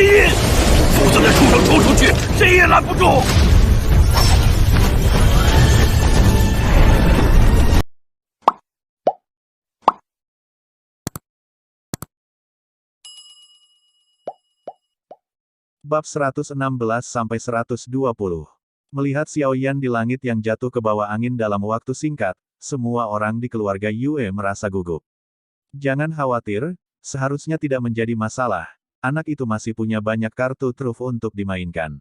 印，否则那畜生冲出去，谁也拦不住。Bab 116-120. Melihat Xiao Yan di langit yang jatuh ke bawah angin dalam waktu singkat, semua orang di keluarga Yue merasa gugup. Jangan khawatir, seharusnya tidak menjadi masalah. Anak itu masih punya banyak kartu truf untuk dimainkan.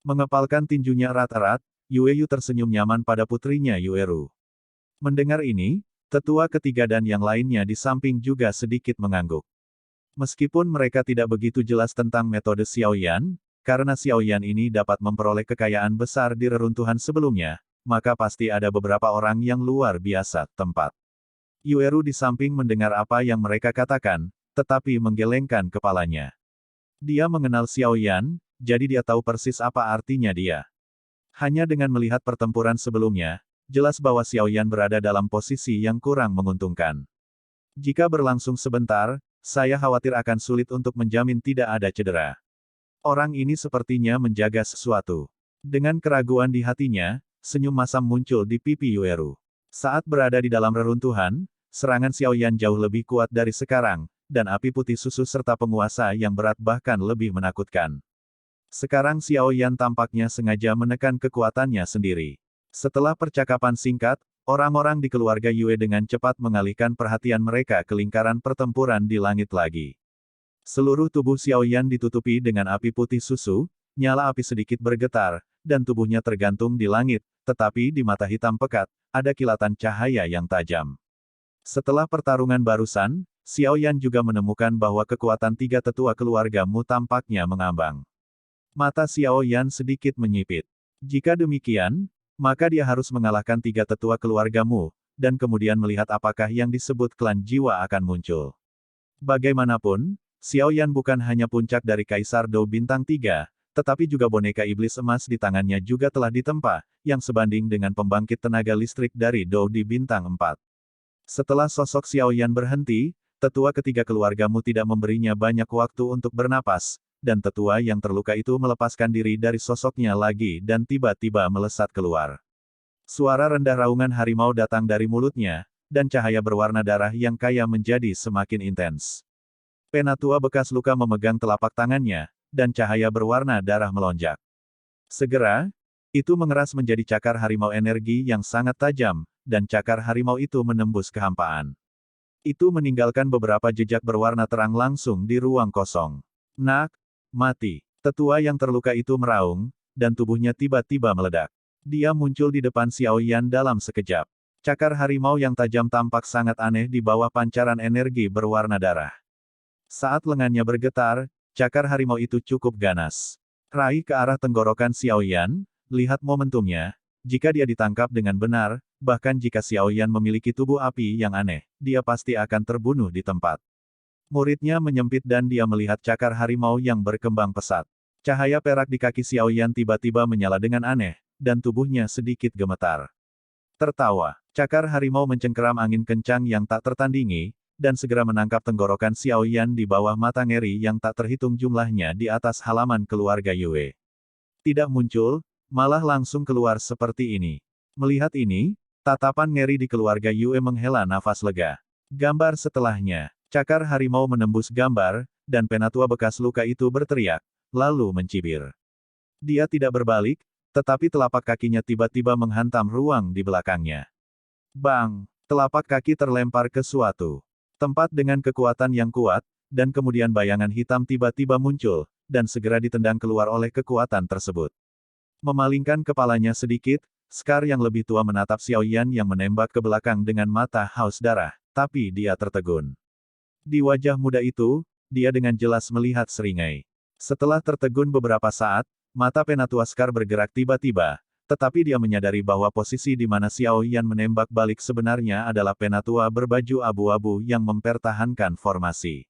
Mengepalkan tinjunya erat-erat, Yue Yu tersenyum nyaman pada putrinya Yue Ru. Mendengar ini, tetua ketiga dan yang lainnya di samping juga sedikit mengangguk. Meskipun mereka tidak begitu jelas tentang metode Xiao Yan, karena Xiao Yan ini dapat memperoleh kekayaan besar di reruntuhan sebelumnya, maka pasti ada beberapa orang yang luar biasa tempat. Yue Ru di samping mendengar apa yang mereka katakan, tetapi menggelengkan kepalanya. Dia mengenal Xiao Yan, jadi dia tahu persis apa artinya dia. Hanya dengan melihat pertempuran sebelumnya, jelas bahwa Xiao Yan berada dalam posisi yang kurang menguntungkan. Jika berlangsung sebentar, saya khawatir akan sulit untuk menjamin tidak ada cedera. Orang ini sepertinya menjaga sesuatu. Dengan keraguan di hatinya, senyum masam muncul di pipi Yue Ru. Saat berada di dalam reruntuhan, serangan Xiao Yan jauh lebih kuat dari sekarang, dan api putih susu serta penguasa yang berat bahkan lebih menakutkan. Sekarang Xiao Yan tampaknya sengaja menekan kekuatannya sendiri. Setelah percakapan singkat, orang-orang di keluarga Yue dengan cepat mengalihkan perhatian mereka ke lingkaran pertempuran di langit lagi. Seluruh tubuh Xiao Yan ditutupi dengan api putih susu, nyala api sedikit bergetar, dan tubuhnya tergantung di langit, tetapi di mata hitam pekat, ada kilatan cahaya yang tajam. Setelah pertarungan barusan, Xiao Yan juga menemukan bahwa kekuatan tiga tetua keluargamu tampaknya mengambang. Mata Xiao Yan sedikit menyipit. Jika demikian, maka dia harus mengalahkan tiga tetua keluargamu, dan kemudian melihat apakah yang disebut klan jiwa akan muncul. Bagaimanapun, Xiao Yan bukan hanya puncak dari Kaisar Dou Bintang 3, tetapi juga boneka iblis emas di tangannya juga telah ditempa, yang sebanding dengan pembangkit tenaga listrik dari Dou di Bintang 4. Setelah sosok Xiao Yan berhenti, tetua ketiga keluargamu tidak memberinya banyak waktu untuk bernapas, dan tetua yang terluka itu melepaskan diri dari sosoknya lagi dan tiba-tiba melesat keluar. Suara rendah raungan harimau datang dari mulutnya, dan cahaya berwarna darah yang kaya menjadi semakin intens. Penatua bekas luka memegang telapak tangannya, dan cahaya berwarna darah melonjak. Segera, itu mengeras menjadi cakar harimau energi yang sangat tajam, dan cakar harimau itu menembus kehampaan. Itu meninggalkan beberapa jejak berwarna terang langsung di ruang kosong. Nak, mati. Tetua yang terluka itu meraung, dan tubuhnya tiba-tiba meledak. Dia muncul di depan Xiao Yan dalam sekejap. Cakar harimau yang tajam tampak sangat aneh di bawah pancaran energi berwarna darah. Saat lengannya bergetar, cakar harimau itu cukup ganas. Raih ke arah tenggorokan Xiao Yan, lihat momentumnya. Jika dia ditangkap dengan benar, bahkan jika Xiao Yan memiliki tubuh api yang aneh, dia pasti akan terbunuh di tempat. Muridnya menyempit dan dia melihat cakar harimau yang berkembang pesat. Cahaya perak di kaki Xiao Yan tiba-tiba menyala dengan aneh, dan tubuhnya sedikit gemetar. Tertawa, cakar harimau mencengkeram angin kencang yang tak tertandingi, dan segera menangkap tenggorokan Xiao Yan di bawah mata ngeri yang tak terhitung jumlahnya di atas halaman keluarga Yue. Tidak muncul, malah langsung keluar seperti ini. Melihat ini, tatapan ngeri di keluarga Yue menghela nafas lega. Gambar setelahnya, cakar harimau menembus gambar, dan penatua bekas luka itu berteriak, lalu mencibir. Dia tidak berbalik, tetapi telapak kakinya tiba-tiba menghantam ruang di belakangnya. Bang! Telapak kaki terlempar ke suatu tempat dengan kekuatan yang kuat, dan kemudian bayangan hitam tiba-tiba muncul, dan segera ditendang keluar oleh kekuatan tersebut. Memalingkan kepalanya sedikit, Scar yang lebih tua menatap Xiao Yan yang menembak ke belakang dengan mata haus darah, tapi dia tertegun. Di wajah muda itu, dia dengan jelas melihat seringai. Setelah tertegun beberapa saat, mata penatua Scar bergerak tiba-tiba, tetapi dia menyadari bahwa posisi di mana Xiao Yan menembak balik sebenarnya adalah penatua berbaju abu-abu yang mempertahankan formasi.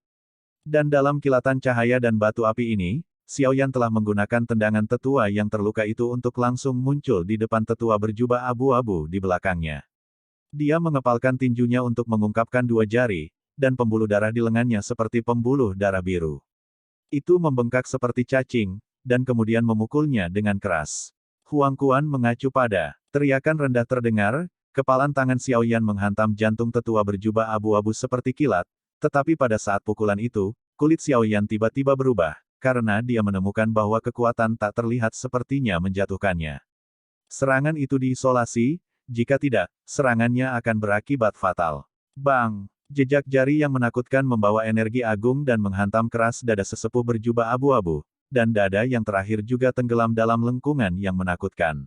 Dan dalam kilatan cahaya dan batu api ini, Xiao Yan telah menggunakan tendangan tetua yang terluka itu untuk langsung muncul di depan tetua berjubah abu-abu di belakangnya. Dia mengepalkan tinjunya untuk mengungkapkan dua jari, dan pembuluh darah di lengannya seperti pembuluh darah biru. Itu membengkak seperti cacing, dan kemudian memukulnya dengan keras. Huang Quan mengacu pada. Teriakan rendah terdengar, kepalan tangan Xiao Yan menghantam jantung tetua berjubah abu-abu seperti kilat, tetapi pada saat pukulan itu, kulit Xiao Yan tiba-tiba berubah, karena dia menemukan bahwa kekuatan tak terlihat sepertinya menjatuhkannya. Serangan itu diisolasi, jika tidak, serangannya akan berakibat fatal. Bang! Jejak jari yang menakutkan membawa energi agung dan menghantam keras dada sesepuh berjubah abu-abu, dan dada yang terakhir juga tenggelam dalam lengkungan yang menakutkan.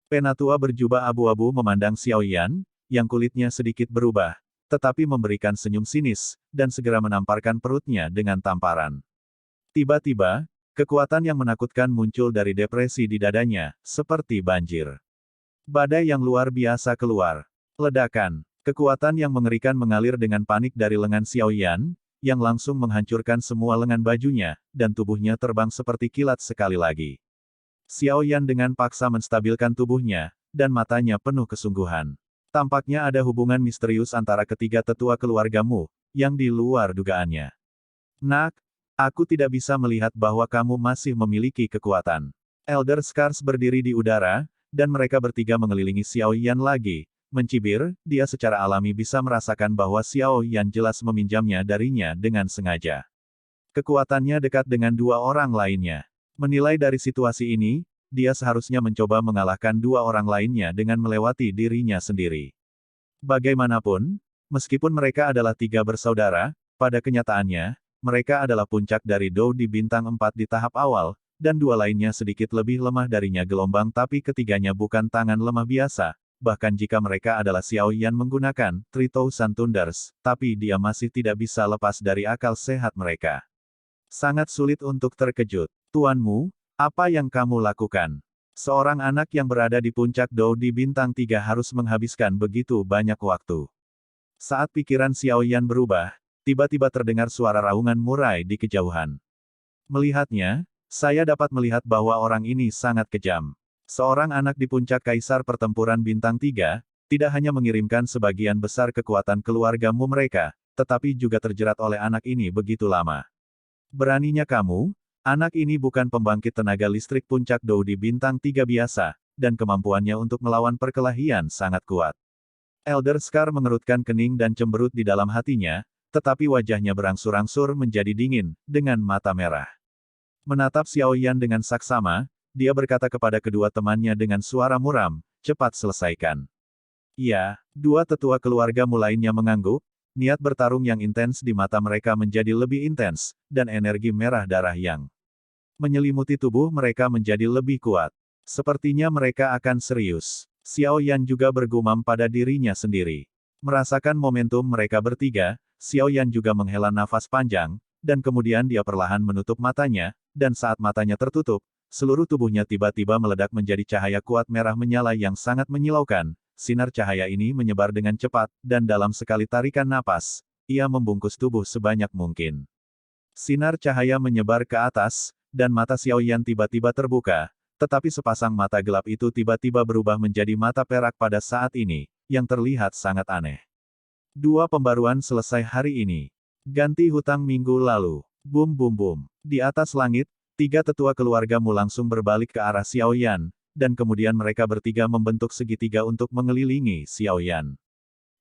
Penatua berjubah abu-abu memandang Xiao Yan, yang kulitnya sedikit berubah, tetapi memberikan senyum sinis, dan segera menamparkan perutnya dengan tamparan. Tiba-tiba, kekuatan yang menakutkan muncul dari depresi di dadanya, seperti banjir. Badai yang luar biasa keluar. Ledakan. Kekuatan yang mengerikan mengalir dengan panik dari lengan Xiao Yan, yang langsung menghancurkan semua lengan bajunya, dan tubuhnya terbang seperti kilat sekali lagi. Xiao Yan dengan paksa menstabilkan tubuhnya, dan matanya penuh kesungguhan. Tampaknya ada hubungan misterius antara ketiga tetua keluargamu, yang di luar dugaannya. Nak, aku tidak bisa melihat bahwa kamu masih memiliki kekuatan. Elder Scars berdiri di udara, dan mereka bertiga mengelilingi Xiao Yan lagi. Mencibir, dia secara alami bisa merasakan bahwa Xiao Yan jelas meminjamnya darinya dengan sengaja. Kekuatannya dekat dengan dua orang lainnya. Menilai dari situasi ini, dia seharusnya mencoba mengalahkan dua orang lainnya dengan melewati dirinya sendiri. Bagaimanapun, meskipun mereka adalah tiga bersaudara, pada kenyataannya, mereka adalah puncak dari Dou di bintang 4 di tahap awal, dan dua lainnya sedikit lebih lemah darinya gelombang tapi ketiganya bukan tangan lemah biasa. Bahkan jika mereka adalah Xiao Yan menggunakan 3000 Thunders, tapi dia masih tidak bisa lepas dari akal sehat mereka. Sangat sulit untuk terkejut. Tuanmu, apa yang kamu lakukan? Seorang anak yang berada di puncak Dou di bintang 3 harus menghabiskan begitu banyak waktu. Saat pikiran Xiao Yan berubah, tiba-tiba terdengar suara raungan murai di kejauhan. Melihatnya, saya dapat melihat bahwa orang ini sangat kejam. Seorang anak di puncak Kaisar Pertempuran Bintang 3, tidak hanya mengirimkan sebagian besar kekuatan keluargamu mereka, tetapi juga terjerat oleh anak ini begitu lama. Beraninya kamu, anak ini bukan pembangkit tenaga listrik puncak Dou di Bintang 3 biasa, dan kemampuannya untuk melawan perkelahian sangat kuat. Elder Scar mengerutkan kening dan cemberut di dalam hatinya, tetapi wajahnya berangsur-angsur menjadi dingin, dengan mata merah. Menatap Xiao Yan dengan saksama, dia berkata kepada kedua temannya dengan suara muram, cepat selesaikan. Iya, dua tetua keluargamu lainnya mengangguk, niat bertarung yang intens di mata mereka menjadi lebih intens, dan energi merah darah yang menyelimuti tubuh mereka menjadi lebih kuat. Sepertinya mereka akan serius. Xiao Yan juga bergumam pada dirinya sendiri. Merasakan momentum mereka bertiga, Xiao Yan juga menghela nafas panjang, dan kemudian dia perlahan menutup matanya, dan saat matanya tertutup, seluruh tubuhnya tiba-tiba meledak menjadi cahaya kuat merah menyala yang sangat menyilaukan. Sinar cahaya ini menyebar dengan cepat, dan dalam sekali tarikan napas, ia membungkus tubuh sebanyak mungkin. Sinar cahaya menyebar ke atas, dan mata Xiao Yan tiba-tiba terbuka, tetapi sepasang mata gelap itu tiba-tiba berubah menjadi mata perak pada saat ini, yang terlihat sangat aneh. Dua pembaruan selesai hari ini. Ganti hutang minggu lalu. Bum bum bum. Di atas langit, tiga tetua keluargamu langsung berbalik ke arah Xiao Yan, dan kemudian mereka bertiga membentuk segitiga untuk mengelilingi Xiao Yan.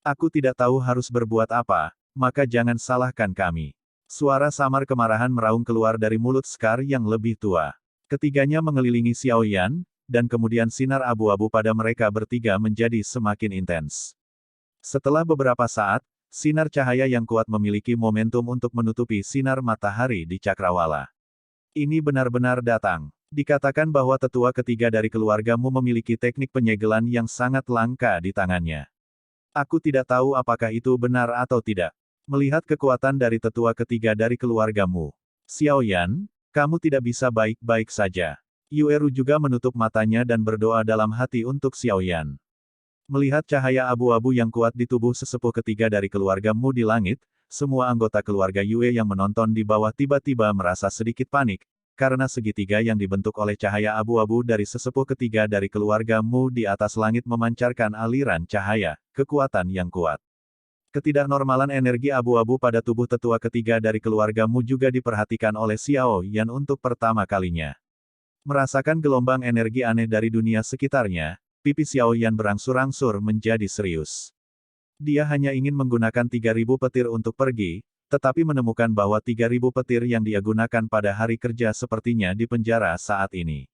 Aku tidak tahu harus berbuat apa, maka jangan salahkan kami. Suara samar kemarahan meraung keluar dari mulut Scar yang lebih tua. Ketiganya mengelilingi Xiao Yan, dan kemudian sinar abu-abu pada mereka bertiga menjadi semakin intens. Setelah beberapa saat, sinar cahaya yang kuat memiliki momentum untuk menutupi sinar matahari di Cakrawala. Ini benar-benar datang. Dikatakan bahwa tetua ketiga dari keluargamu memiliki teknik penyegelan yang sangat langka di tangannya. Aku tidak tahu apakah itu benar atau tidak. Melihat kekuatan dari tetua ketiga dari keluargamu, Xiao Yan, kamu tidak bisa baik-baik saja. Yueru juga menutup matanya dan berdoa dalam hati untuk Xiao Yan. Melihat cahaya abu-abu yang kuat di tubuh sesepuh ketiga dari keluargamu di langit, semua anggota keluarga Yue yang menonton di bawah tiba-tiba merasa sedikit panik, karena segitiga yang dibentuk oleh cahaya abu-abu dari sesepuh ketiga dari keluargamu di atas langit memancarkan aliran cahaya, kekuatan yang kuat. Ketidaknormalan energi abu-abu pada tubuh tetua ketiga dari keluargamu juga diperhatikan oleh Xiao Yan untuk pertama kalinya. Merasakan gelombang energi aneh dari dunia sekitarnya, pipi Xiao Yan berangsur-angsur menjadi serius. Dia hanya ingin menggunakan 3.000 petir untuk pergi, tetapi menemukan bahwa 3.000 petir yang dia gunakan pada hari kerja sepertinya di penjara saat ini.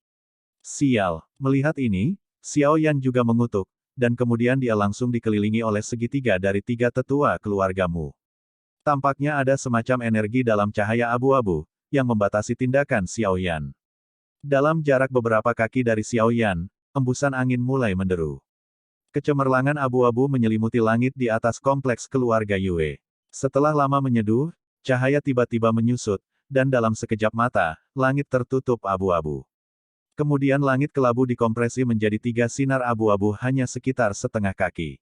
Sial, melihat ini, Xiao Yan juga mengutuk, dan kemudian dia langsung dikelilingi oleh segitiga dari 3 tetua keluargamu. Tampaknya ada semacam energi dalam cahaya abu-abu, yang membatasi tindakan Xiao Yan. Dalam jarak beberapa kaki dari Xiao Yan, embusan angin mulai menderu. Kecemerlangan abu-abu menyelimuti langit di atas kompleks keluarga Yue. Setelah lama menyeduh, cahaya tiba-tiba menyusut, dan dalam sekejap mata, langit tertutup abu-abu. Kemudian langit kelabu dikompresi menjadi 3 sinar abu-abu hanya sekitar setengah kaki.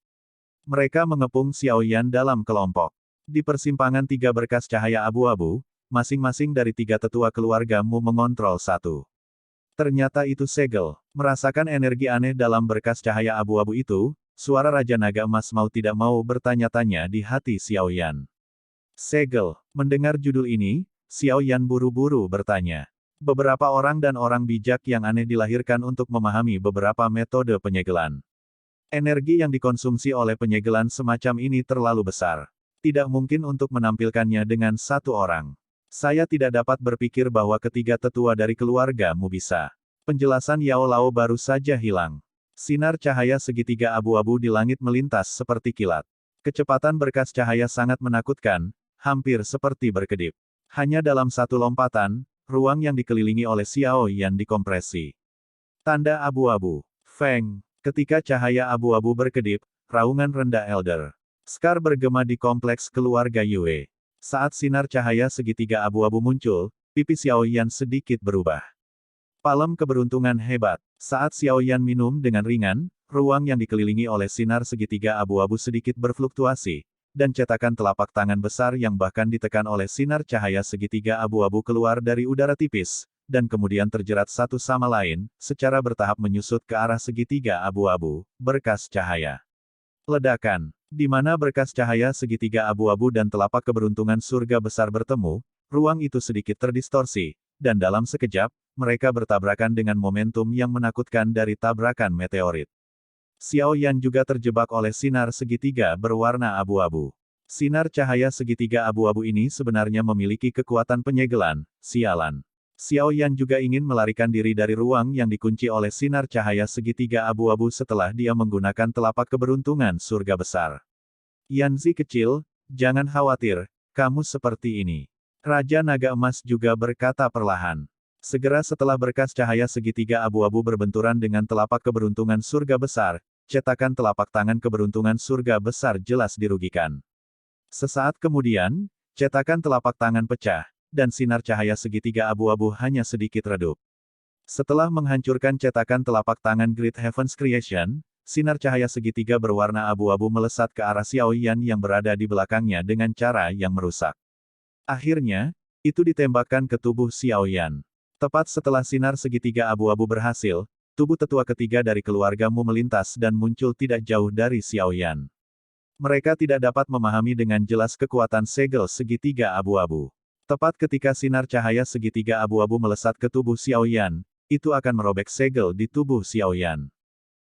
Mereka mengepung Xiao Yan dalam kelompok. Di persimpangan 3 berkas cahaya abu-abu, masing-masing dari 3 tetua keluargamu mengontrol satu. Ternyata itu segel. Merasakan energi aneh dalam berkas cahaya abu-abu itu, suara Raja Naga Emas mau tidak mau bertanya-tanya di hati Xiao Yan. Segel. Mendengar judul ini, Xiao Yan buru-buru bertanya. Beberapa orang dan orang bijak yang aneh dilahirkan untuk memahami beberapa metode penyegelan. Energi yang dikonsumsi oleh penyegelan semacam ini terlalu besar. Tidak mungkin untuk menampilkannya dengan satu orang. Saya tidak dapat berpikir bahwa ketiga tetua dari keluargamu bisa. Penjelasan Yao Lao baru saja hilang. Sinar cahaya segitiga abu-abu di langit melintas seperti kilat. Kecepatan berkas cahaya sangat menakutkan, hampir seperti berkedip. Hanya dalam satu lompatan, ruang yang dikelilingi oleh Xiao Yan dikompresi. Tanda abu-abu. Feng. Ketika cahaya abu-abu berkedip, raungan rendah Elder Scar bergema di kompleks keluarga Yue. Saat sinar cahaya segitiga abu-abu muncul, pipi Xiao Yan sedikit berubah. Palem keberuntungan hebat. Saat Xiao Yan minum dengan ringan, ruang yang dikelilingi oleh sinar segitiga abu-abu sedikit berfluktuasi, dan cetakan telapak tangan besar yang bahkan ditekan oleh sinar cahaya segitiga abu-abu keluar dari udara tipis, dan kemudian terjerat satu sama lain, secara bertahap menyusut ke arah segitiga abu-abu, berkas cahaya. Ledakan. Di mana berkas cahaya segitiga abu-abu dan telapak keberuntungan surga besar bertemu, ruang itu sedikit terdistorsi, dan dalam sekejap, mereka bertabrakan dengan momentum yang menakutkan dari tabrakan meteorit. Xiao Yan juga terjebak oleh sinar segitiga berwarna abu-abu. Sinar cahaya segitiga abu-abu ini sebenarnya memiliki kekuatan penyegelan, sialan. Xiao Yan juga ingin melarikan diri dari ruang yang dikunci oleh sinar cahaya segitiga abu-abu setelah dia menggunakan telapak keberuntungan surga besar. Yanzi kecil, jangan khawatir, kamu seperti ini. Raja Naga Emas juga berkata perlahan. Segera setelah berkas cahaya segitiga abu-abu berbenturan dengan telapak keberuntungan surga besar, cetakan telapak tangan keberuntungan surga besar jelas dirugikan. Sesaat kemudian, cetakan telapak tangan pecah, dan sinar cahaya segitiga abu-abu hanya sedikit redup. Setelah menghancurkan cetakan telapak tangan Great Heaven's Creation, sinar cahaya segitiga berwarna abu-abu melesat ke arah Xiao Yan yang berada di belakangnya dengan cara yang merusak. Akhirnya, itu ditembakkan ke tubuh Xiao Yan. Tepat setelah sinar segitiga abu-abu berhasil, tubuh tetua ketiga dari keluargamu melintas dan muncul tidak jauh dari Xiao Yan. Mereka tidak dapat memahami dengan jelas kekuatan segel segitiga abu-abu. Tepat ketika sinar cahaya segitiga abu-abu melesat ke tubuh Xiao Yan, itu akan merobek segel di tubuh Xiao Yan.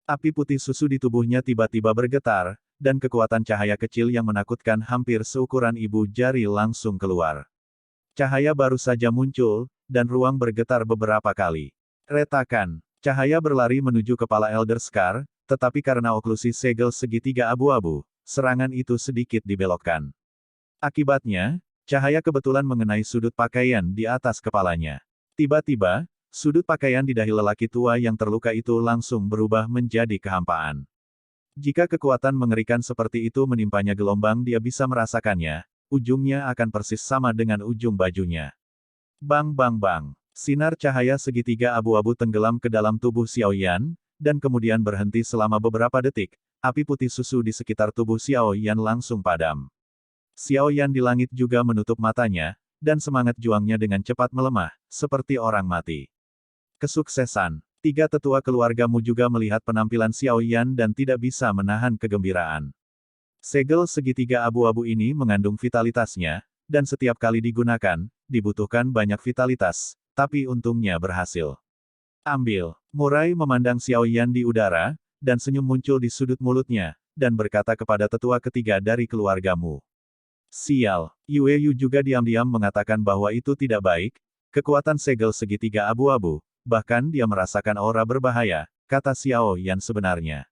Api putih susu di tubuhnya tiba-tiba bergetar, dan kekuatan cahaya kecil yang menakutkan hampir seukuran ibu jari langsung keluar. Cahaya baru saja muncul, dan ruang bergetar beberapa kali. Retakan. Cahaya berlari menuju kepala Elder Scar, tetapi karena oklusi segel segitiga abu-abu, serangan itu sedikit dibelokkan. Akibatnya, cahaya kebetulan mengenai sudut pakaian di atas kepalanya. Tiba-tiba, sudut pakaian di dahi lelaki tua yang terluka itu langsung berubah menjadi kehampaan. Jika kekuatan mengerikan seperti itu menimpanya gelombang dia bisa merasakannya, ujungnya akan persis sama dengan ujung bajunya. Bang bang bang. Sinar cahaya segitiga abu-abu tenggelam ke dalam tubuh Xiao Yan, dan kemudian berhenti selama beberapa detik, api putih susu di sekitar tubuh Xiao Yan langsung padam. Xiao Yan di langit juga menutup matanya, dan semangat juangnya dengan cepat melemah, seperti orang mati. Kesuksesan. 3 tetua keluargamu juga melihat penampilan Xiao Yan dan tidak bisa menahan kegembiraan. Segel segitiga abu-abu ini mengandung vitalitasnya, dan setiap kali digunakan, dibutuhkan banyak vitalitas, tapi untungnya berhasil. Ambil. Murai memandang Xiao Yan di udara, dan senyum muncul di sudut mulutnya, dan berkata kepada tetua ketiga dari keluargamu. Sial. Yue Yu juga diam-diam mengatakan bahwa itu tidak baik, kekuatan segel segitiga abu-abu, bahkan dia merasakan aura berbahaya, kata Xiao Yan sebenarnya.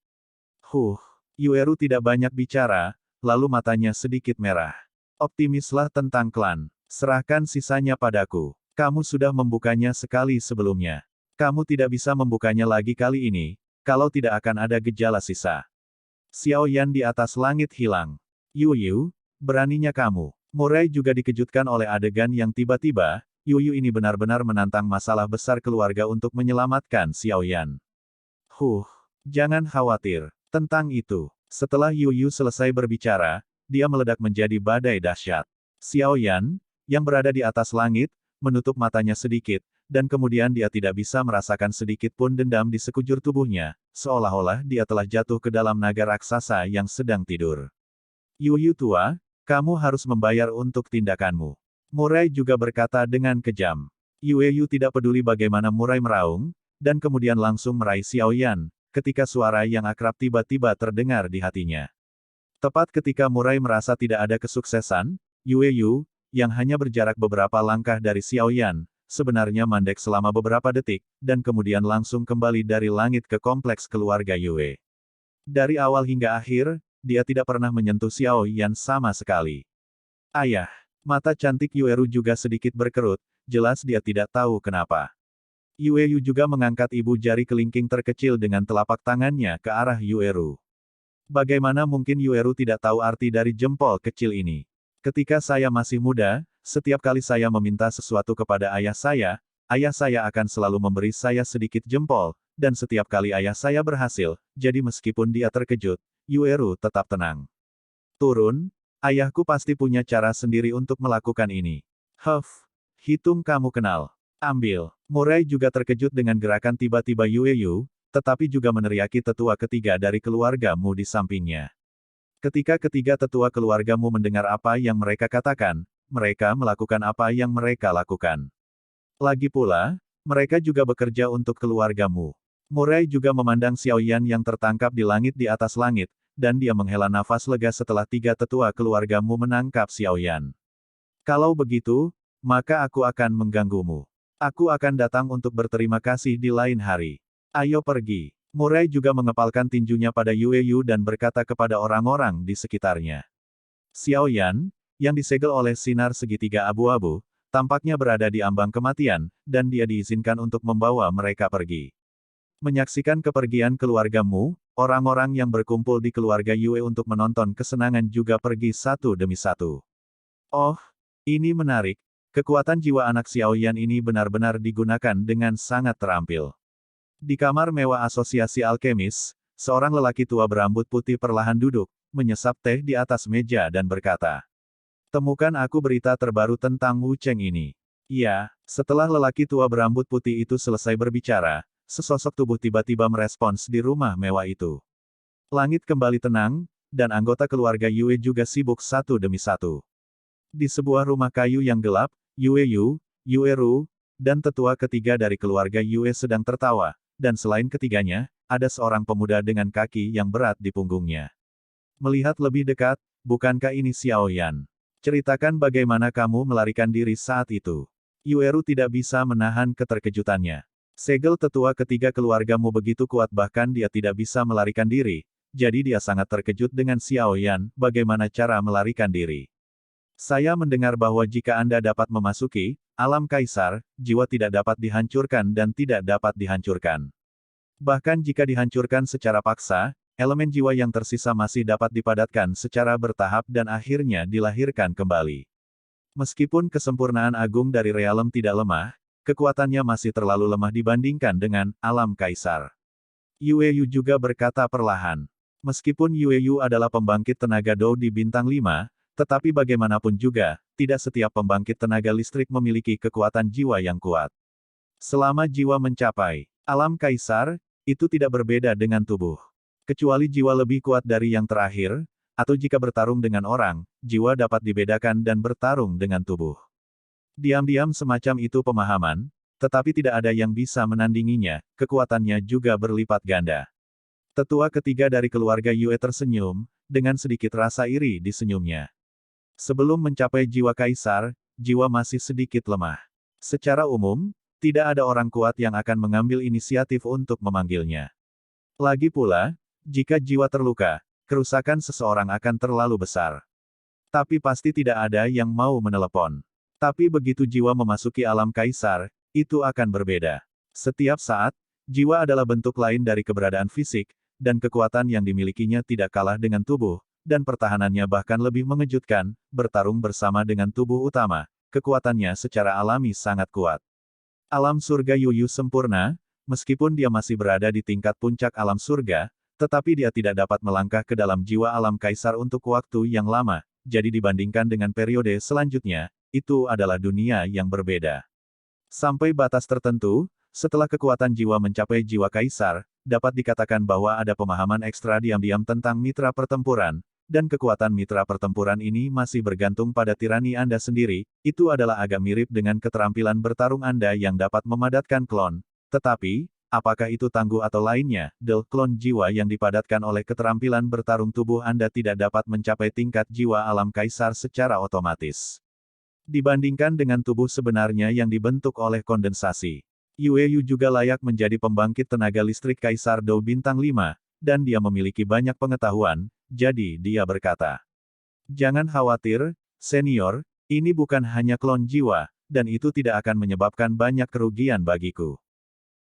Yueru tidak banyak bicara, lalu matanya sedikit merah. Optimislah tentang klan. Serahkan sisanya padaku. Kamu sudah membukanya sekali sebelumnya. Kamu tidak bisa membukanya lagi kali ini, kalau tidak akan ada gejala sisa. Xiao Yan di atas langit hilang. Yu, beraninya kamu. Murai juga dikejutkan oleh adegan yang tiba-tiba, Yu ini benar-benar menantang masalah besar keluarga untuk menyelamatkan Xiao Yan. Jangan khawatir tentang itu. Setelah Yu selesai berbicara, dia meledak menjadi badai dahsyat. Xiao Yan, yang berada di atas langit, menutup matanya sedikit, dan kemudian dia tidak bisa merasakan sedikit pun dendam di sekujur tubuhnya, seolah-olah dia telah jatuh ke dalam naga raksasa yang sedang tidur. Yu tua, kamu harus membayar untuk tindakanmu. Murai juga berkata dengan kejam. Yu tidak peduli bagaimana Murai meraung, dan kemudian langsung meraih Xiao Yan, ketika suara yang akrab tiba-tiba terdengar di hatinya. Tepat ketika Murai merasa tidak ada kesuksesan, Yu, yang hanya berjarak beberapa langkah dari Xiao Yan, sebenarnya mandek selama beberapa detik, dan kemudian langsung kembali dari langit ke kompleks keluarga Yue. Dari awal hingga akhir, dia tidak pernah menyentuh Xiao Yan sama sekali. Ayah, mata cantik Yueru juga sedikit berkerut, jelas dia tidak tahu kenapa. Yu juga mengangkat ibu jari kelingking terkecil dengan telapak tangannya ke arah Yueru. Bagaimana mungkin Yueru tidak tahu arti dari jempol kecil ini? Ketika saya masih muda, setiap kali saya meminta sesuatu kepada ayah saya akan selalu memberi saya sedikit jempol, dan setiap kali ayah saya berhasil, jadi meskipun dia terkejut, Yueru tetap tenang. Turun, ayahku pasti punya cara sendiri untuk melakukan ini. Hitung kamu kenal. Ambil. Murai juga terkejut dengan gerakan tiba-tiba Yu, tetapi juga meneriaki tetua ketiga dari keluargamu di sampingnya. Ketika ketiga tetua keluargamu mendengar apa yang mereka katakan, mereka melakukan apa yang mereka lakukan. Lagi pula, mereka juga bekerja untuk keluargamu. Murai juga memandang Xiao Yan yang tertangkap di langit di atas langit, dan dia menghela nafas lega setelah tiga tetua keluargamu menangkap Xiao Yan. Kalau begitu, maka aku akan mengganggumu. Aku akan datang untuk berterima kasih di lain hari. Ayo pergi. Murai juga mengepalkan tinjunya pada Yu dan berkata kepada orang-orang di sekitarnya. Xiao Yan, yang disegel oleh sinar segitiga abu-abu, tampaknya berada di ambang kematian, dan dia diizinkan untuk membawa mereka pergi. Menyaksikan kepergian keluargamu, orang-orang yang berkumpul di keluarga Yue untuk menonton kesenangan juga pergi satu demi satu. Oh, ini menarik. Kekuatan jiwa anak Xiao Yan ini benar-benar digunakan dengan sangat terampil. Di kamar mewah Asosiasi Alkemis, seorang lelaki tua berambut putih perlahan duduk, menyesap teh di atas meja dan berkata, "Temukan aku berita terbaru tentang Wu Cheng ini." Ya, setelah lelaki tua berambut putih itu selesai berbicara, sesosok tubuh tiba-tiba merespons di rumah mewah itu. Langit kembali tenang, dan anggota keluarga Yue juga sibuk satu demi satu. Di sebuah rumah kayu yang gelap, Yueru, dan tetua ketiga dari keluarga Yue sedang tertawa, dan selain ketiganya, ada seorang pemuda dengan kaki yang berat di punggungnya. Melihat lebih dekat, bukankah ini Xiao Yan? Ceritakan bagaimana kamu melarikan diri saat itu. Yueru tidak bisa menahan keterkejutannya. Segel tetua ketiga keluargamu begitu kuat bahkan dia tidak bisa melarikan diri, jadi dia sangat terkejut dengan Xiao Yan, bagaimana cara melarikan diri. Saya mendengar bahwa jika Anda dapat memasuki alam kaisar, jiwa tidak dapat dihancurkan dan tidak dapat dihancurkan. Bahkan jika dihancurkan secara paksa, elemen jiwa yang tersisa masih dapat dipadatkan secara bertahap dan akhirnya dilahirkan kembali. Meskipun kesempurnaan agung dari realem tidak lemah, kekuatannya masih terlalu lemah dibandingkan dengan alam kaisar. Yu juga berkata perlahan. Meskipun Yu adalah pembangkit tenaga Dou di bintang 5, tetapi bagaimanapun juga, tidak setiap pembangkit tenaga listrik memiliki kekuatan jiwa yang kuat. Selama jiwa mencapai alam kaisar, itu tidak berbeda dengan tubuh. Kecuali jiwa lebih kuat dari yang terakhir, atau jika bertarung dengan orang, jiwa dapat dibedakan dan bertarung dengan tubuh. Diam-diam semacam itu pemahaman, tetapi tidak ada yang bisa menandinginya, kekuatannya juga berlipat ganda. Tetua ketiga dari keluarga Yue tersenyum, dengan sedikit rasa iri di senyumnya. Sebelum mencapai jiwa kaisar, jiwa masih sedikit lemah. Secara umum, tidak ada orang kuat yang akan mengambil inisiatif untuk memanggilnya. Lagi pula, jika jiwa terluka, kerusakan seseorang akan terlalu besar. Tapi pasti tidak ada yang mau menelepon. Tapi begitu jiwa memasuki alam kaisar, itu akan berbeda. Setiap saat, jiwa adalah bentuk lain dari keberadaan fisik, dan kekuatan yang dimilikinya tidak kalah dengan tubuh, dan pertahanannya bahkan lebih mengejutkan, bertarung bersama dengan tubuh utama, kekuatannya secara alami sangat kuat. Alam surga Yuyu sempurna, meskipun dia masih berada di tingkat puncak alam surga, tetapi dia tidak dapat melangkah ke dalam jiwa alam kaisar untuk waktu yang lama, jadi dibandingkan dengan periode selanjutnya, itu adalah dunia yang berbeda. Sampai batas tertentu, setelah kekuatan jiwa mencapai jiwa kaisar, dapat dikatakan bahwa ada pemahaman ekstra diam-diam tentang mitra pertempuran, dan kekuatan mitra pertempuran ini masih bergantung pada tirani Anda sendiri, itu adalah agak mirip dengan keterampilan bertarung Anda yang dapat memadatkan klon. Tetapi, apakah itu tangguh atau lainnya, klon jiwa yang dipadatkan oleh keterampilan bertarung tubuh Anda tidak dapat mencapai tingkat jiwa alam kaisar secara otomatis. Dibandingkan dengan tubuh sebenarnya yang dibentuk oleh kondensasi. Yueyu juga layak menjadi pembangkit tenaga listrik Kaisar Dou Bintang 5, dan dia memiliki banyak pengetahuan, jadi dia berkata. Jangan khawatir, senior, ini bukan hanya klon jiwa, dan itu tidak akan menyebabkan banyak kerugian bagiku.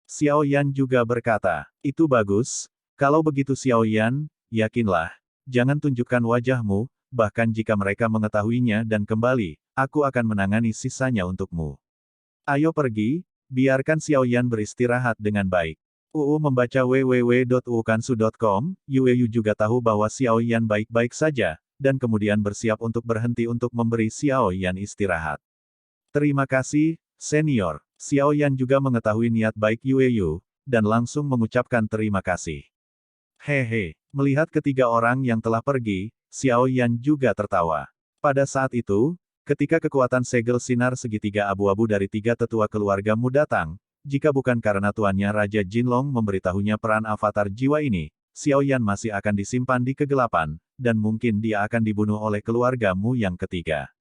Xiao Yan juga berkata, itu bagus, kalau begitu Xiao Yan, yakinlah, jangan tunjukkan wajahmu, bahkan jika mereka mengetahuinya dan kembali, aku akan menangani sisanya untukmu. Ayo pergi, biarkan Xiao Yan beristirahat dengan baik. Membaca www.ukansu.com, Yueyu juga tahu bahwa Xiao Yan baik-baik saja, dan kemudian bersiap untuk berhenti untuk memberi Xiao Yan istirahat. Terima kasih, senior. Xiao Yan juga mengetahui niat baik Yueyu, dan langsung mengucapkan terima kasih. Hehe, melihat ketiga orang yang telah pergi, Xiao Yan juga tertawa. Pada saat itu, ketika kekuatan segel sinar segitiga abu-abu dari tiga tetua keluargamu datang, jika bukan karena tuannya Raja Jinlong memberitahunya peran avatar jiwa ini, Xiao Yan masih akan disimpan di kegelapan, dan mungkin dia akan dibunuh oleh keluargamu yang ketiga.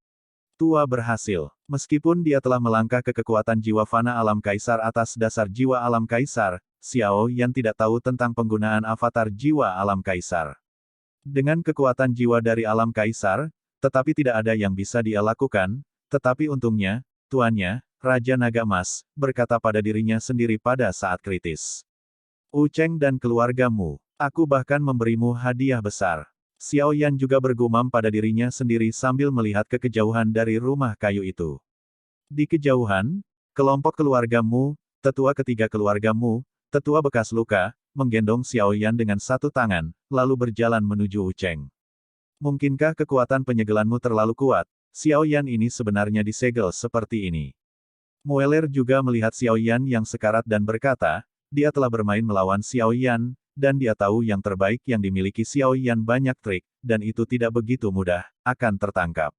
Tua berhasil. Meskipun dia telah melangkah ke kekuatan jiwa fana alam kaisar atas dasar jiwa alam kaisar, Xiao Yan tidak tahu tentang penggunaan avatar jiwa alam kaisar. Dengan kekuatan jiwa dari alam kaisar, tetapi tidak ada yang bisa dia lakukan, tetapi untungnya, tuannya, Raja Naga Emas, berkata pada dirinya sendiri pada saat kritis. Cheng dan keluargamu, aku bahkan memberimu hadiah besar. Xiao Yan juga bergumam pada dirinya sendiri sambil melihat ke kejauhan dari rumah kayu itu. Di kejauhan, kelompok keluargamu, tetua ketiga keluargamu, tetua bekas luka, menggendong Xiao Yan dengan satu tangan, lalu berjalan menuju Cheng. Mungkinkah kekuatan penyegelanmu terlalu kuat? Xiao Yan ini sebenarnya disegel seperti ini. Mueller juga melihat Xiao Yan yang sekarat dan berkata, dia telah bermain melawan Xiao Yan, dan dia tahu yang terbaik yang dimiliki Xiao Yan banyak trik, dan itu tidak begitu mudah, akan tertangkap.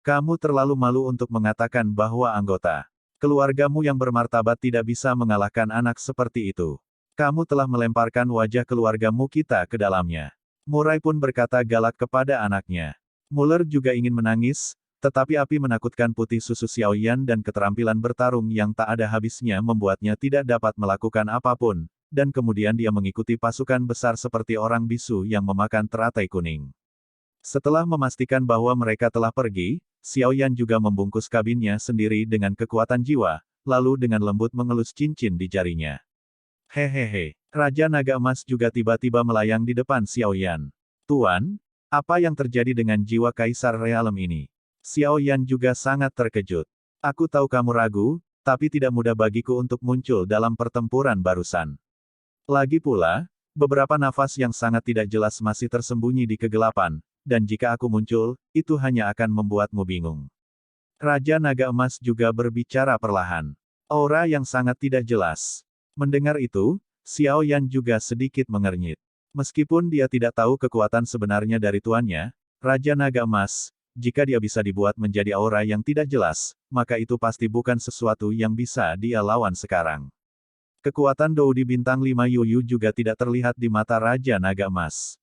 Kamu terlalu malu untuk mengatakan bahwa anggota keluargamu yang bermartabat tidak bisa mengalahkan anak seperti itu. Kamu telah melemparkan wajah keluargamu kita ke dalamnya. Murai pun berkata galak kepada anaknya. Mueller juga ingin menangis, tetapi api menakutkan putih susu Xiao Yan dan keterampilan bertarung yang tak ada habisnya membuatnya tidak dapat melakukan apapun, dan kemudian dia mengikuti pasukan besar seperti orang bisu yang memakan teratai kuning. Setelah memastikan bahwa mereka telah pergi, Xiao Yan juga membungkus kabinnya sendiri dengan kekuatan jiwa, lalu dengan lembut mengelus cincin di jarinya. Hehehe, Raja Naga Emas juga tiba-tiba melayang di depan Xiao Yan. Tuan, apa yang terjadi dengan jiwa Kaisar Realem ini? Xiao Yan juga sangat terkejut. Aku tahu kamu ragu, tapi tidak mudah bagiku untuk muncul dalam pertempuran barusan. Lagi pula, beberapa nafas yang sangat tidak jelas masih tersembunyi di kegelapan, dan jika aku muncul, itu hanya akan membuatmu bingung. Raja Naga Emas juga berbicara perlahan. Aura yang sangat tidak jelas. Mendengar itu, Xiao Yan juga sedikit mengernyit. Meskipun dia tidak tahu kekuatan sebenarnya dari tuannya, Raja Naga Emas, jika dia bisa dibuat menjadi aura yang tidak jelas, maka itu pasti bukan sesuatu yang bisa dia lawan sekarang. Kekuatan Doudi Bintang 5 Yuyu juga tidak terlihat di mata Raja Naga Emas.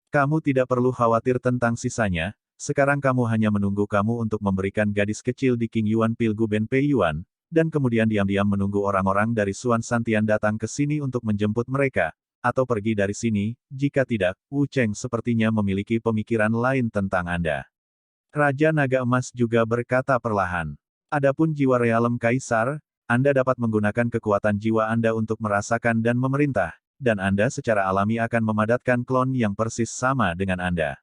Kamu tidak perlu khawatir tentang sisanya, sekarang kamu hanya menunggu kamu untuk memberikan gadis kecil di King Yuan Pilguben Pei Yuan, dan kemudian diam-diam menunggu orang-orang dari Suan Santian datang ke sini untuk menjemput mereka, atau pergi dari sini, jika tidak, Wu Cheng sepertinya memiliki pemikiran lain tentang Anda. Raja Naga Emas juga berkata perlahan. Adapun jiwa realem Kaisar, Anda dapat menggunakan kekuatan jiwa Anda untuk merasakan dan memerintah, dan Anda secara alami akan memadatkan klon yang persis sama dengan Anda.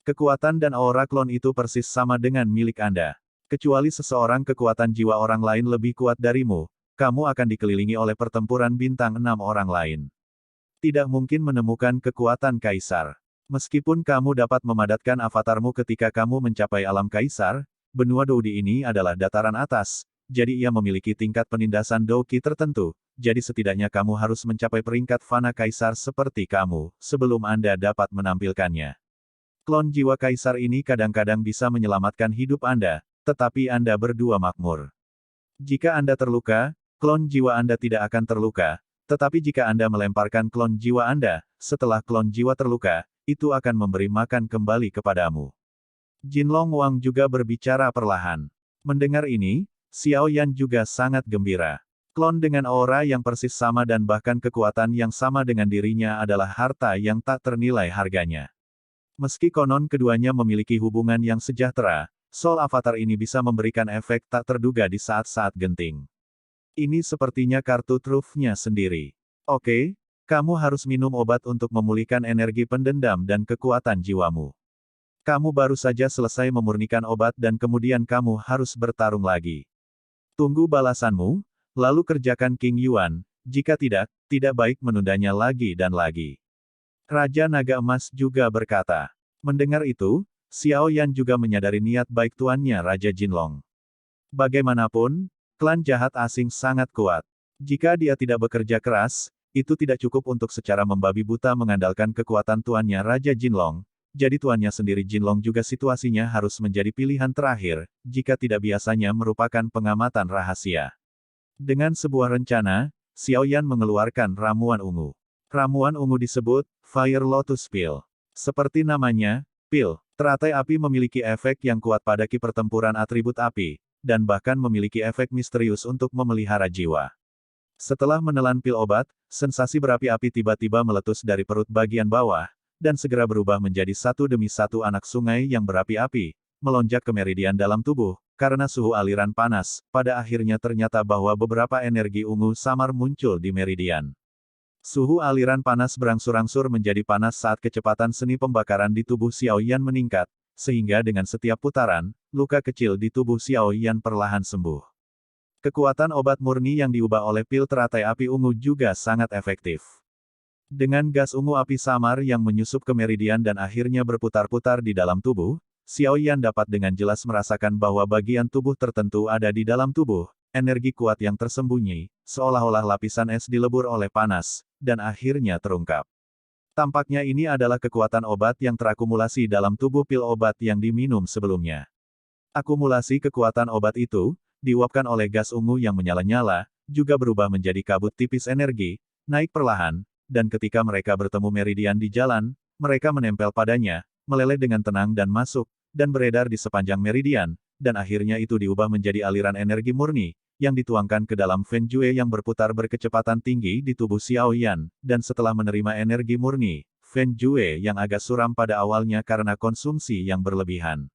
Kekuatan dan aura klon itu persis sama dengan milik Anda. Kecuali seseorang kekuatan jiwa orang lain lebih kuat darimu, kamu akan dikelilingi oleh pertempuran bintang 6 orang lain. Tidak mungkin menemukan kekuatan Kaisar. Meskipun kamu dapat memadatkan avatarmu ketika kamu mencapai alam Kaisar, benua Doudi ini adalah dataran atas, jadi ia memiliki tingkat penindasan Douki tertentu, jadi setidaknya kamu harus mencapai peringkat fana Kaisar seperti kamu, sebelum Anda dapat menampilkannya. Klon jiwa Kaisar ini kadang-kadang bisa menyelamatkan hidup Anda, tetapi Anda berdua makmur. Jika Anda terluka, klon jiwa Anda tidak akan terluka, tetapi jika Anda melemparkan klon jiwa Anda, setelah klon jiwa terluka, itu akan memberi makan kembali kepadamu. Jinlong Wang juga berbicara perlahan. Mendengar ini, Xiao Yan juga sangat gembira. Klon dengan aura yang persis sama dan bahkan kekuatan yang sama dengan dirinya adalah harta yang tak ternilai harganya. Meski konon keduanya memiliki hubungan yang sejahtera, Soul Avatar ini bisa memberikan efek tak terduga di saat-saat genting. Ini sepertinya kartu trufnya sendiri. Oke, kamu harus minum obat untuk memulihkan energi pendendam dan kekuatan jiwamu. Kamu baru saja selesai memurnikan obat dan kemudian kamu harus bertarung lagi. Tunggu balasanmu, lalu kerjakan King Yuan, jika tidak, tidak baik menundanya lagi dan lagi. Raja Naga Emas juga berkata. Mendengar itu, Xiao Yan juga menyadari niat baik tuannya Raja Jinlong. Bagaimanapun, klan jahat asing sangat kuat. Jika dia tidak bekerja keras, itu tidak cukup untuk secara membabi buta mengandalkan kekuatan tuannya Raja Jinlong, jadi tuannya sendiri Jinlong juga situasinya harus menjadi pilihan terakhir, jika tidak biasanya merupakan pengamatan rahasia. Dengan sebuah rencana, Xiao Yan mengeluarkan ramuan ungu. Ramuan ungu disebut Fire Lotus Pill. Seperti namanya, pil, teratai api memiliki efek yang kuat pada ki pertempuran atribut api, dan bahkan memiliki efek misterius untuk memelihara jiwa. Setelah menelan pil obat, sensasi berapi-api tiba-tiba meletus dari perut bagian bawah, dan segera berubah menjadi satu demi satu anak sungai yang berapi-api, melonjak ke meridian dalam tubuh, karena suhu aliran panas, pada akhirnya ternyata bahwa beberapa energi ungu samar muncul di meridian. Suhu aliran panas berangsur-angsur menjadi panas saat kecepatan seni pembakaran di tubuh Xiao Yan meningkat, sehingga dengan setiap putaran, luka kecil di tubuh Xiao Yan perlahan sembuh. Kekuatan obat murni yang diubah oleh pil teratai api ungu juga sangat efektif. Dengan gas ungu api samar yang menyusup ke meridian dan akhirnya berputar-putar di dalam tubuh, Xiao Yan dapat dengan jelas merasakan bahwa bagian tubuh tertentu ada di dalam tubuh, energi kuat yang tersembunyi, seolah-olah lapisan es dilebur oleh panas, dan akhirnya terungkap. Tampaknya ini adalah kekuatan obat yang terakumulasi dalam tubuh pil obat yang diminum sebelumnya. Akumulasi kekuatan obat itu, diuapkan oleh gas ungu yang menyala-nyala, juga berubah menjadi kabut tipis energi, naik perlahan, dan ketika mereka bertemu meridian di jalan, mereka menempel padanya, meleleh dengan tenang dan masuk, dan beredar di sepanjang meridian, dan akhirnya itu diubah menjadi aliran energi murni, yang dituangkan ke dalam Fen Jue yang berputar berkecepatan tinggi di tubuh Xiao Yan, dan setelah menerima energi murni, Fen Jue yang agak suram pada awalnya karena konsumsi yang berlebihan.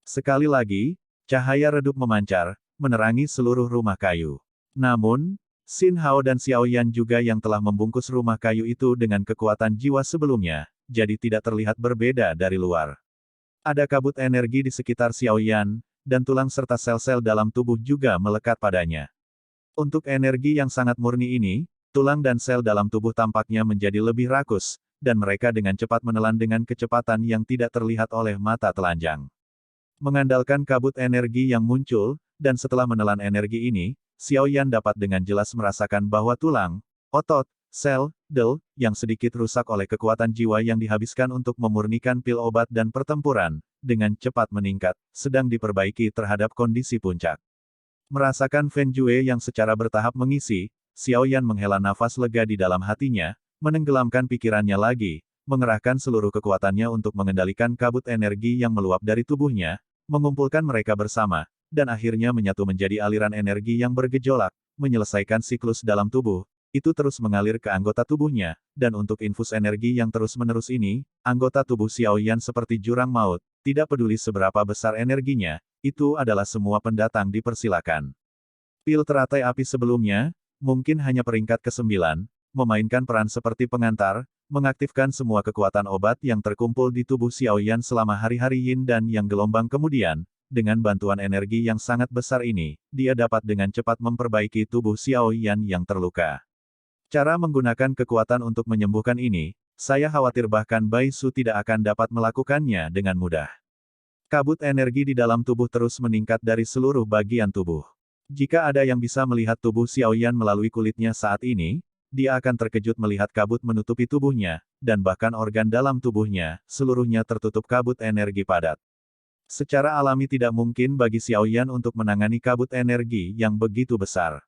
Sekali lagi, cahaya redup memancar, menerangi seluruh rumah kayu. Namun, Xin Hao dan Xiao Yan juga yang telah membungkus rumah kayu itu dengan kekuatan jiwa sebelumnya, jadi tidak terlihat berbeda dari luar. Ada kabut energi di sekitar Xiao Yan, dan tulang serta sel-sel dalam tubuh juga melekat padanya. Untuk energi yang sangat murni ini, tulang dan sel dalam tubuh tampaknya menjadi lebih rakus, dan mereka dengan cepat menelan dengan kecepatan yang tidak terlihat oleh mata telanjang. Mengandalkan kabut energi yang muncul, dan setelah menelan energi ini, Xiao Yan dapat dengan jelas merasakan bahwa tulang, otot, sel, Del, yang sedikit rusak oleh kekuatan jiwa yang dihabiskan untuk memurnikan pil obat dan pertempuran, dengan cepat meningkat, sedang diperbaiki terhadap kondisi puncak. Merasakan Fen Jue yang secara bertahap mengisi, Xiao Yan menghela nafas lega di dalam hatinya, menenggelamkan pikirannya lagi, mengerahkan seluruh kekuatannya untuk mengendalikan kabut energi yang meluap dari tubuhnya, mengumpulkan mereka bersama, dan akhirnya menyatu menjadi aliran energi yang bergejolak, menyelesaikan siklus dalam tubuh. Itu terus mengalir ke anggota tubuhnya, dan untuk infus energi yang terus-menerus ini, anggota tubuh Xiao Yan seperti jurang maut, tidak peduli seberapa besar energinya, itu adalah semua pendatang dipersilakan. Pil teratai api sebelumnya, mungkin hanya peringkat ke-9, memainkan peran seperti pengantar, mengaktifkan semua kekuatan obat yang terkumpul di tubuh Xiao Yan selama hari-hari Yin dan yang gelombang kemudian, dengan bantuan energi yang sangat besar ini, dia dapat dengan cepat memperbaiki tubuh Xiao Yan yang terluka. Cara menggunakan kekuatan untuk menyembuhkan ini, saya khawatir bahkan Bai Su tidak akan dapat melakukannya dengan mudah. Kabut energi di dalam tubuh terus meningkat dari seluruh bagian tubuh. Jika ada yang bisa melihat tubuh Xiao Yan melalui kulitnya saat ini, dia akan terkejut melihat kabut menutupi tubuhnya, dan bahkan organ dalam tubuhnya, seluruhnya tertutup kabut energi padat. Secara alami tidak mungkin bagi Xiao Yan untuk menangani kabut energi yang begitu besar.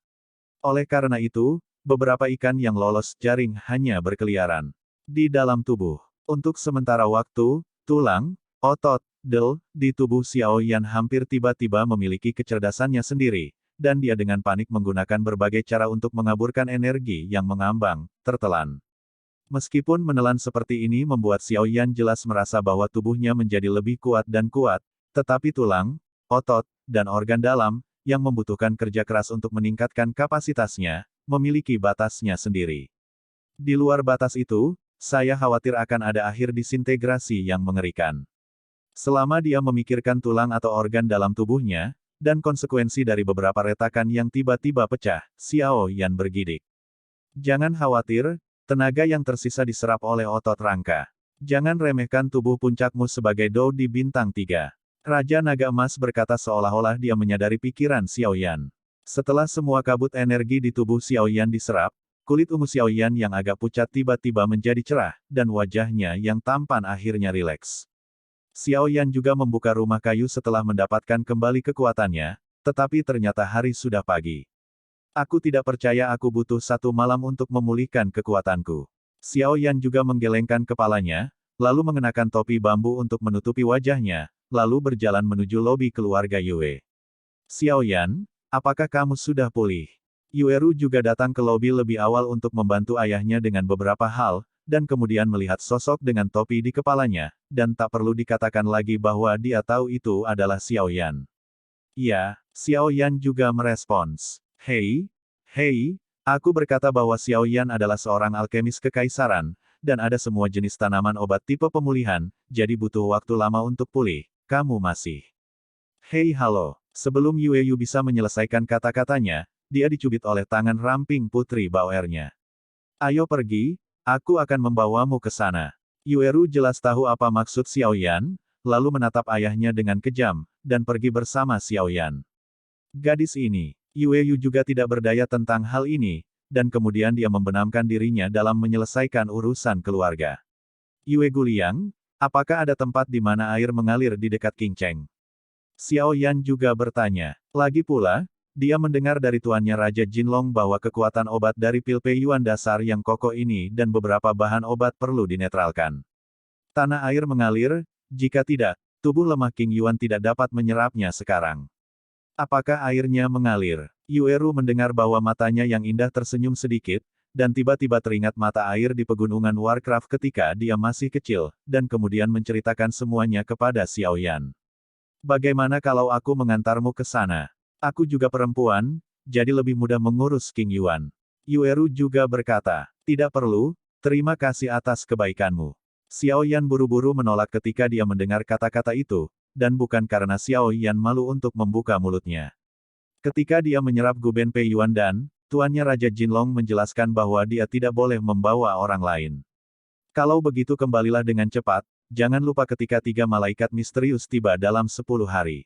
Oleh karena itu, beberapa ikan yang lolos jaring hanya berkeliaran di dalam tubuh. Untuk sementara waktu, tulang, otot, del, di tubuh Xiao Yan hampir tiba-tiba memiliki kecerdasannya sendiri, dan dia dengan panik menggunakan berbagai cara untuk mengaburkan energi yang mengambang, tertelan. Meskipun menelan seperti ini membuat Xiao Yan jelas merasa bahwa tubuhnya menjadi lebih kuat, tetapi tulang, otot, dan organ dalam, yang membutuhkan kerja keras untuk meningkatkan kapasitasnya, memiliki batasnya sendiri. Di luar batas itu, saya khawatir akan ada akhir disintegrasi yang mengerikan. Selama dia memikirkan tulang atau organ dalam tubuhnya, dan konsekuensi dari beberapa retakan yang tiba-tiba pecah, Xiao Yan bergidik. Jangan khawatir, tenaga yang tersisa diserap oleh otot rangka. Jangan remehkan tubuh puncakmu sebagai Dou di bintang 3. Raja Naga Emas berkata seolah-olah dia menyadari pikiran Xiao Yan. Setelah semua kabut energi di tubuh Xiao Yan diserap, kulit ungu Xiao Yan yang agak pucat tiba-tiba menjadi cerah, dan wajahnya yang tampan akhirnya rileks. Xiao Yan juga membuka rumah kayu setelah mendapatkan kembali kekuatannya, tetapi ternyata hari sudah pagi. Aku tidak percaya aku butuh 1 malam untuk memulihkan kekuatanku. Xiao Yan juga menggelengkan kepalanya, lalu mengenakan topi bambu untuk menutupi wajahnya, lalu berjalan menuju lobi keluarga Yue. Xiao Yan, apakah kamu sudah pulih? Yueru juga datang ke lobi lebih awal untuk membantu ayahnya dengan beberapa hal, dan kemudian melihat sosok dengan topi di kepalanya, dan tak perlu dikatakan lagi bahwa dia tahu itu adalah Xiao Yan. Iya, Xiao Yan juga merespons. Hei, aku berkata bahwa Xiao Yan adalah seorang alkemis kekaisaran, dan ada semua jenis tanaman obat tipe pemulihan, jadi butuh waktu lama untuk pulih. Kamu masih. Hei halo. Sebelum Yue Yu bisa menyelesaikan kata-katanya, dia dicubit oleh tangan ramping putri Baoernya. Ayo pergi, aku akan membawamu ke sana. Yueru jelas tahu apa maksud Xiao Yan, lalu menatap ayahnya dengan kejam, dan pergi bersama Xiao Yan. Gadis ini, Yue Yu juga tidak berdaya tentang hal ini, dan kemudian dia membenamkan dirinya dalam menyelesaikan urusan keluarga. Yue Guliang, apakah ada tempat di mana air mengalir di dekat Qingcheng? Xiao Yan juga bertanya. Lagi pula, dia mendengar dari tuannya Raja Jinlong bahwa kekuatan obat dari pil Peiyuan dasar yang kokoh ini dan beberapa bahan obat perlu dinetralkan. Tanah air mengalir, jika tidak, tubuh lemah King Yuan tidak dapat menyerapnya sekarang. Apakah airnya mengalir? Yueru mendengar bahwa matanya yang indah tersenyum sedikit, dan tiba-tiba teringat mata air di pegunungan Warcraft ketika dia masih kecil, dan kemudian menceritakan semuanya kepada Xiao Yan. Bagaimana kalau aku mengantarmu ke sana? Aku juga perempuan, jadi lebih mudah mengurus King Yuan. Yueru juga berkata, tidak perlu, terima kasih atas kebaikanmu. Xiao Yan buru-buru menolak ketika dia mendengar kata-kata itu, dan bukan karena Xiao Yan malu untuk membuka mulutnya. Ketika dia menyerap Guben Peiyuan dan, tuannya Raja Jinlong menjelaskan bahwa dia tidak boleh membawa orang lain. Kalau begitu kembalilah dengan cepat, jangan lupa ketika 3 malaikat misterius tiba dalam 10 hari.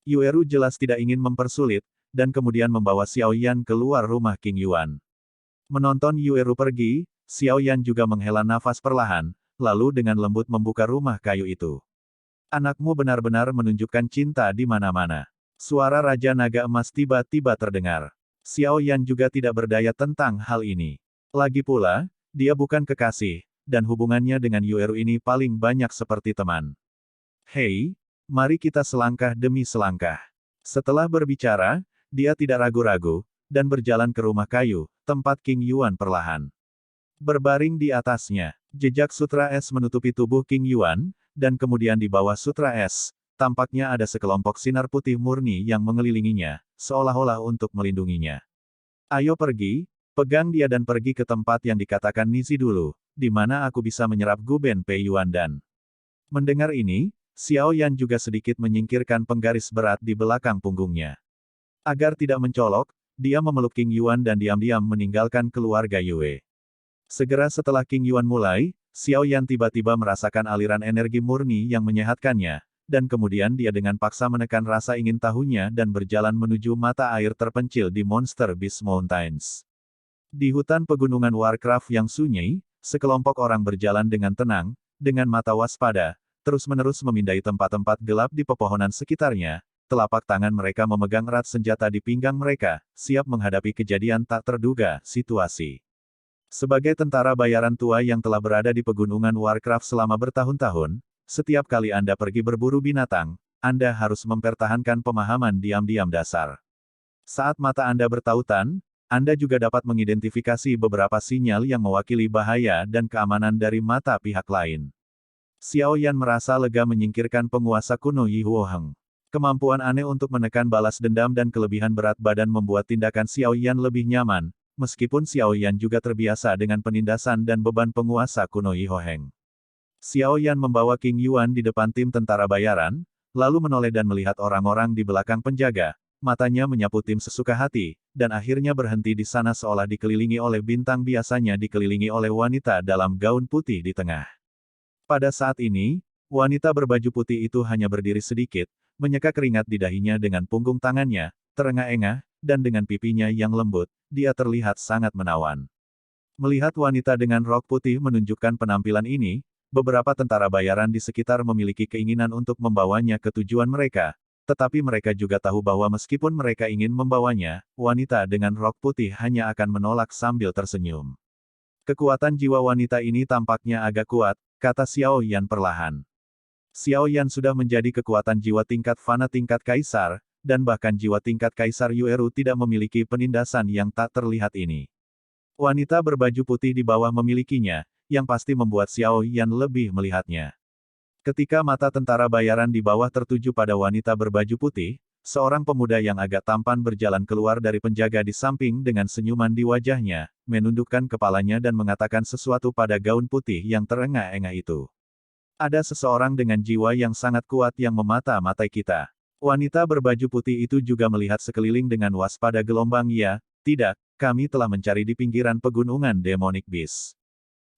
Yueru jelas tidak ingin mempersulit, dan kemudian membawa Xiao Yan keluar rumah King Yuan. Menonton Yueru pergi, Xiao Yan juga menghela nafas perlahan, lalu dengan lembut membuka rumah kayu itu. Anakmu benar-benar menunjukkan cinta di mana-mana. Suara Raja Naga Emas tiba-tiba terdengar. Xiao Yan juga tidak berdaya tentang hal ini. Lagi pula, dia bukan kekasih, dan hubungannya dengan Yueru ini paling banyak seperti teman. Hei, mari kita selangkah demi selangkah. Setelah berbicara, dia tidak ragu-ragu, dan berjalan ke rumah kayu, tempat King Yuan perlahan berbaring di atasnya. Jejak sutra es menutupi tubuh King Yuan, dan kemudian di bawah sutra es, tampaknya ada sekelompok sinar putih murni yang mengelilinginya, seolah-olah untuk melindunginya. Ayo pergi, pegang dia dan pergi ke tempat yang dikatakan Nizi dulu, di mana aku bisa menyerap Guben Pei Yuan dan... Mendengar ini, Xiao Yan juga sedikit menyingkirkan penggaris berat di belakang punggungnya. Agar tidak mencolok, dia memeluk King Yuan dan diam-diam meninggalkan keluarga Yue. Segera setelah King Yuan mulai, Xiao Yan tiba-tiba merasakan aliran energi murni yang menyehatkannya, dan kemudian dia dengan paksa menekan rasa ingin tahunya dan berjalan menuju mata air terpencil di Monster Beast Mountains. Di hutan pegunungan Warcraft yang sunyi, sekelompok orang berjalan dengan tenang, dengan mata waspada, terus-menerus memindai tempat-tempat gelap di pepohonan sekitarnya, telapak tangan mereka memegang erat senjata di pinggang mereka, siap menghadapi kejadian tak terduga, situasi. Sebagai tentara bayaran tua yang telah berada di pegunungan Warcraft selama bertahun-tahun, setiap kali Anda pergi berburu binatang, Anda harus mempertahankan pemahaman diam-diam dasar. Saat mata Anda bertautan, Anda juga dapat mengidentifikasi beberapa sinyal yang mewakili bahaya dan keamanan dari mata pihak lain. Xiao Yan merasa lega menyingkirkan penguasa kuno Yi Huoheng. Kemampuan aneh untuk menekan balas dendam dan kelebihan berat badan membuat tindakan Xiao Yan lebih nyaman, meskipun Xiao Yan juga terbiasa dengan penindasan dan beban penguasa kuno Yi Huoheng. Xiao Yan membawa King Yuan di depan tim tentara bayaran, lalu menoleh dan melihat orang-orang di belakang penjaga, matanya menyapu tim sesuka hati, dan akhirnya berhenti di sana seolah dikelilingi oleh bintang biasanya dikelilingi oleh wanita dalam gaun putih di tengah. Pada saat ini, wanita berbaju putih itu hanya berdiri sedikit, menyeka keringat di dahinya dengan punggung tangannya, terengah-engah, dan dengan pipinya yang lembut, dia terlihat sangat menawan. Melihat wanita dengan rok putih menunjukkan penampilan ini, beberapa tentara bayaran di sekitar memiliki keinginan untuk membawanya ke tujuan mereka, tetapi mereka juga tahu bahwa meskipun mereka ingin membawanya, wanita dengan rok putih hanya akan menolak sambil tersenyum. Kekuatan jiwa wanita ini tampaknya agak kuat, kata Xiao Yan perlahan. Xiao Yan sudah menjadi kekuatan jiwa tingkat fana tingkat kaisar, dan bahkan jiwa tingkat Kaisar Yueru tidak memiliki penindasan yang tak terlihat ini. Wanita berbaju putih di bawah memilikinya, yang pasti membuat Xiao Yan lebih melihatnya. Ketika mata tentara bayaran di bawah tertuju pada wanita berbaju putih, seorang pemuda yang agak tampan berjalan keluar dari penjaga di samping dengan senyuman di wajahnya, menundukkan kepalanya dan mengatakan sesuatu pada gaun putih yang terengah-engah itu. Ada seseorang dengan jiwa yang sangat kuat yang memata-matai kita. Wanita berbaju putih itu juga melihat sekeliling dengan waspada gelombang ya, tidak, kami telah mencari di pinggiran pegunungan Demonic Beast.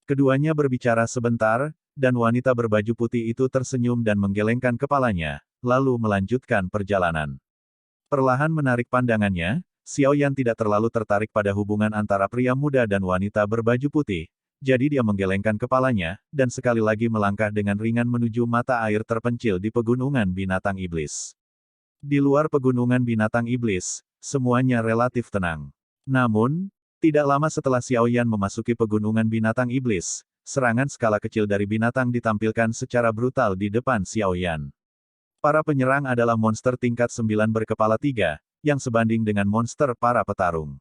Keduanya berbicara sebentar, dan wanita berbaju putih itu tersenyum dan menggelengkan kepalanya, lalu melanjutkan perjalanan. Perlahan menarik pandangannya, Xiao Yan tidak terlalu tertarik pada hubungan antara pria muda dan wanita berbaju putih, jadi dia menggelengkan kepalanya, dan sekali lagi melangkah dengan ringan menuju mata air terpencil di pegunungan binatang iblis. Di luar pegunungan binatang iblis, semuanya relatif tenang. Namun, tidak lama setelah Xiao Yan memasuki pegunungan binatang iblis, serangan skala kecil dari binatang ditampilkan secara brutal di depan Xiao Yan. Para penyerang adalah monster tingkat 9 berkepala 3, yang sebanding dengan monster para petarung.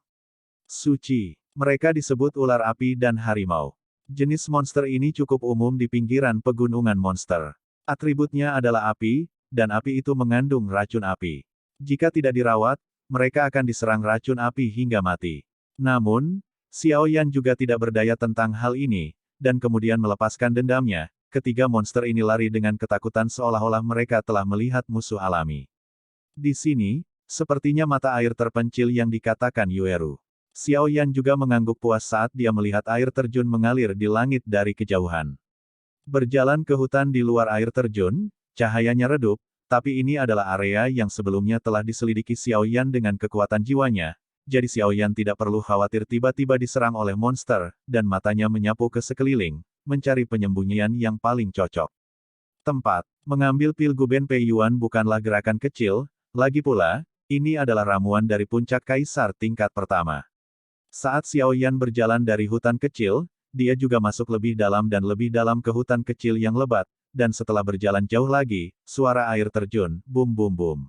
Suci. Mereka disebut ular api dan harimau. Jenis monster ini cukup umum di pinggiran pegunungan monster. Atributnya adalah api, dan api itu mengandung racun api. Jika tidak dirawat, mereka akan diserang racun api hingga mati. Namun, Xiao Yan juga tidak berdaya tentang hal ini, dan kemudian melepaskan dendamnya, ketiga monster ini lari dengan ketakutan seolah-olah mereka telah melihat musuh alami. Di sini, sepertinya mata air terpencil yang dikatakan Yueru. Xiao Yan juga mengangguk puas saat dia melihat air terjun mengalir di langit dari kejauhan. Berjalan ke hutan di luar air terjun, cahayanya redup, tapi ini adalah area yang sebelumnya telah diselidiki Xiao Yan dengan kekuatan jiwanya, jadi Xiaoyan tidak perlu khawatir tiba-tiba diserang oleh monster, dan matanya menyapu ke sekeliling, mencari penyembunyian yang paling cocok. Tempat. Mengambil pil Guben Pei Yuan bukanlah gerakan kecil, lagi pula, ini adalah ramuan dari puncak kaisar tingkat pertama. Saat Xiaoyan berjalan dari hutan kecil, dia juga masuk lebih dalam dan lebih dalam ke hutan kecil yang lebat, dan setelah berjalan jauh lagi, suara air terjun, bum bum bum.